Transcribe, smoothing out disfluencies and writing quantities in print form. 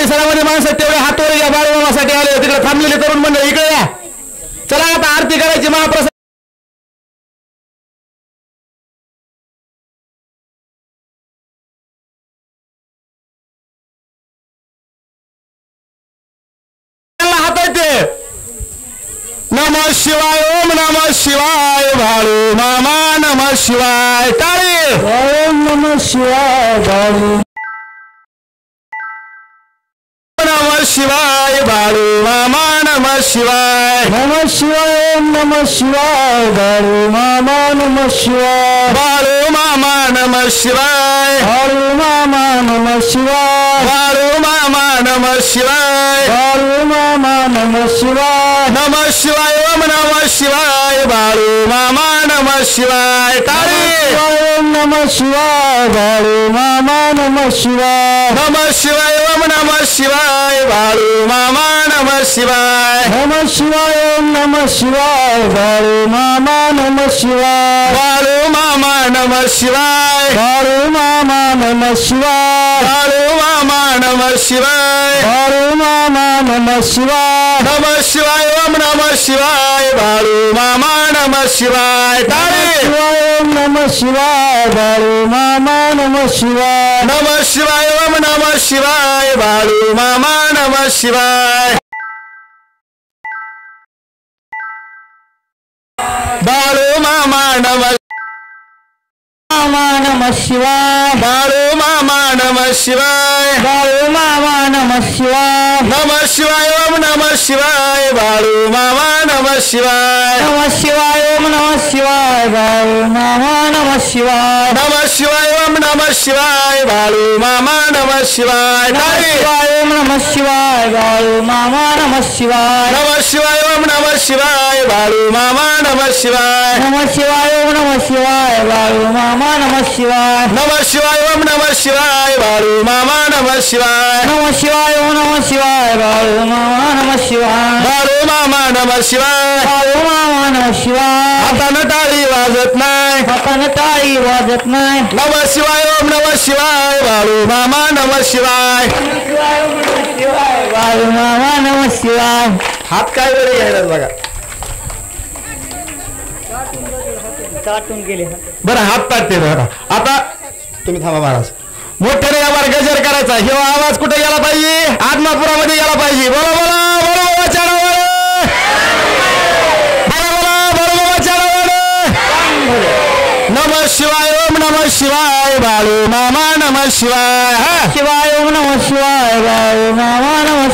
परिसरामध्ये माणसं तेवढे हातोरे या बाळूमामासाठी आले तिकडे थांबलेले तरुण मंडळ इकडे या चला आता आरती करायची महाप्रसाद नमः शिवाय ओम नमः शिवाय भाळू मामा नमः शिवाय टाळी ओम नमः शिवाय भाळू नमः शिवाय भाळू मामा नमः शिवाय ओम नमः शिवाय भाळू मामा नमः शिवाय भाळू मामा नमः शिवाय भाळू मामा नमः शिवाय भाळू मामा नमः शिवाय भाळू मामा नमः शिवाय नमः शिवाय ओम नमः शिवाय भाळू मामा नमः शिवाय टाळी ओम नमः शिवाय भाळू मामा नमः शिवाय नमः शिवाय ओम नमः शिवाय भाळू मामा नमः शिवाय नमः शिवाय ओम नमः शिवाय भाळू मामा नमः शिवाय भाळू मामा नमः शिवाय भाळू मामा नमः शिवाय भाळू मामा नमः शिवाय भाळू मामा नमः शिवाय नमः शिवाय ओम नमः शिवाय भाळू मामा नमः शिवाय टाळी ओम नमः शिवाय भाळू मामा नमः शिवाय नमः शिवाय ओम नमः शिवाय भाळू मामा नमः शिवाय भाळू मामा नमः मामा नमः शिवाय भाळू मामा नमः शिवाय भाळू मामा नमः शिवाय नमः शिवाय ओम नमः शिवाय भाळू मामा नमः शिवाय नमः शिवाय ओम नमः शिवाय भाळू मामा नमः शिवाय नमः शिवाय ओम नमः शिवाय भाळू मामा नमः शिवाय ओम नमः शिवाय भाळू मामा नमः शिवाय नमः शिवाय ओम नमः शिवाय भाळू मामा नमः शिवाय नमः शिवाय ओम नमः शिवाय भाळू मामा नमः शिवाय नमः शिवाय ओम नमः शिवाय भाळू मामा नमः शिवाय नमः शिवाय ओम नमः शिवाय भाळू मामा नमः शिवाय भाळू मामा नमः शिवाय भाळू मामा नमः शिवाय हातानं टाळी वाजत नाही हातानं टाळी वाजत नाही नमः शिवाय ओम नमः शिवाय भाळू मामा नमः शिवाय भाळू मामा नमः शिवाय हात काय बरे घ्यायला बघा बरं हात पाडते बघा आता तुम्ही थांबा महाराज मोठ्याने आवाज गजर करायचा हे आवाज कुठे गेला पाहिजे आत्मापुरामध्ये गेला पाहिजे बोला बोला बोला चढावडे बोला बोला बोला चढावडे नमः शिवाय ओम नमः शिवाय भाळू मामा नमः शिवाय शिवाय ओम नमः शिवाय